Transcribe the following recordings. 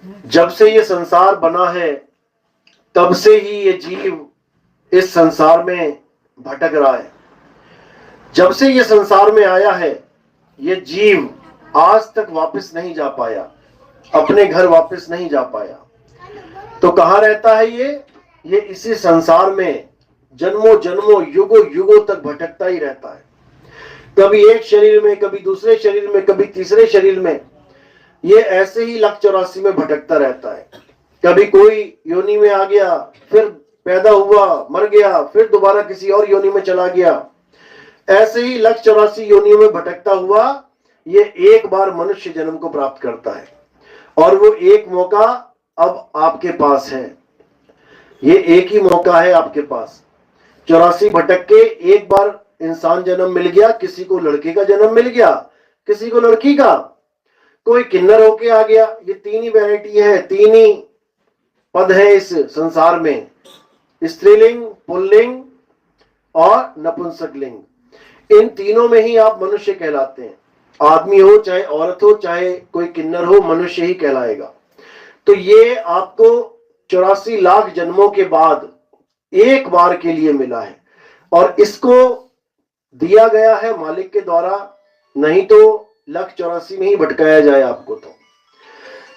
जब से ये संसार बना है तब से ही ये जीव इस संसार में भटक रहा है। जब से ये संसार में आया है ये जीव आज तक वापस नहीं जा पाया, अपने घर वापस नहीं जा पाया। तो कहाँ रहता है ये इसी संसार में जन्मों जन्मों युगों युगों तक भटकता ही रहता है। कभी एक शरीर में, कभी दूसरे शरीर में, कभी तीसरे शरीर में, ये ऐसे ही लाख 84 में भटकता रहता है। कभी कोई योनि में आ गया, फिर पैदा हुआ, मर गया, फिर दोबारा किसी और योनि में चला गया। ऐसे ही लाख 84 योनियों में भटकता हुआ ये एक बार मनुष्य जन्म को प्राप्त करता है। और वो एक मौका अब आपके पास है, ये एक ही मौका है आपके पास। 84 भटक के एक बार इंसान जन्म मिल गया, किसी को लड़के का जन्म मिल गया, किसी को लड़की का, कोई किन्नर होके आ गया। ये तीन ही वैरायटी है, तीन ही पद है इस संसार में, स्त्रीलिंग, पुल्लिंग और नपुंसकलिंग। इन तीनों में ही आप मनुष्य कहलाते हैं। आदमी हो चाहे औरत हो चाहे कोई किन्नर हो, मनुष्य ही कहलाएगा। तो ये आपको 84 लाख जन्मों के बाद एक बार के लिए मिला है और इसको दिया गया है मालिक के द्वारा, नहीं तो लाख 84 में ही भटकाया जाए आपको। तो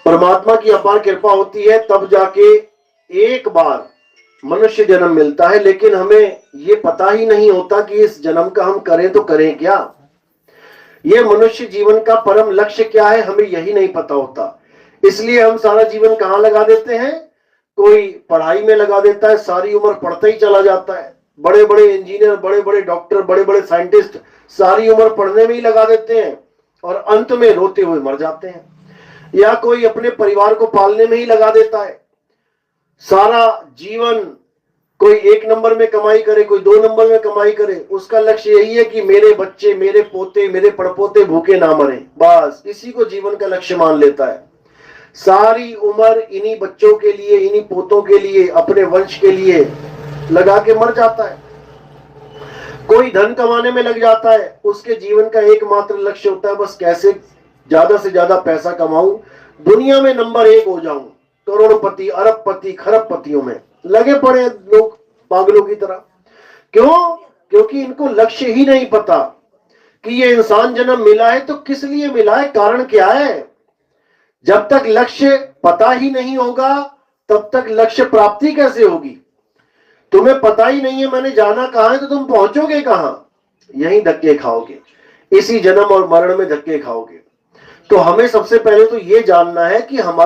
परमात्मा की अपार कृपा होती है तब जाके एक बार मनुष्य जन्म मिलता है। लेकिन हमें ये पता ही नहीं होता कि इस जन्म का हम करें तो करें क्या, ये मनुष्य जीवन का परम लक्ष्य क्या है, हमें यही नहीं पता होता। इसलिए हम सारा जीवन कहां लगा देते हैं, कोई पढ़ाई में लगा देता है, सारी उम्र पढ़ते ही चला जाता है। बड़े बड़े इंजीनियर, बड़े बड़े डॉक्टर, बड़े बड़े साइंटिस्ट सारी उम्र पढ़ने में ही लगा देते हैं और अंत में रोते हुए मर जाते हैं। या कोई अपने परिवार को पालने में ही लगा देता है सारा जीवन, कोई एक नंबर में कमाई करे, कोई दो नंबर में कमाई करे। उसका लक्ष्य यही है कि मेरे बच्चे, मेरे पोते, मेरे पड़पोते भूखे ना मरे, बस इसी को जीवन का लक्ष्य मान लेता है। सारी उम्र इन्हीं बच्चों के लिए, इन्हीं पोतों के लिए, अपने वंश के लिए लगा के मर जाता है। कोई धन कमाने में लग जाता है, उसके जीवन का एकमात्र लक्ष्य होता है बस कैसे ज्यादा से ज्यादा पैसा कमाऊं, दुनिया में नंबर 1 हो जाऊं, करोड़पति, अरबपति, खरबपतियों में लगे पड़े लोग पागलों की तरह। क्यों? क्योंकि इनको लक्ष्य ही नहीं पता कि ये इंसान जन्म मिला है तो किस लिए मिला है, कारण क्या है। जब तक लक्ष्य पता ही नहीं होगा तब तक लक्ष्य प्राप्ति कैसे होगी। तुम्हें पता ही नहीं है मैंने जाना कहां है तो तुम पहुंचोगे कहां, यहीं धक्के खाओगे, इसी जन्म और मरण में धक्के खाओगे। तो हमें सबसे पहले तो ये जानना है कि हमारे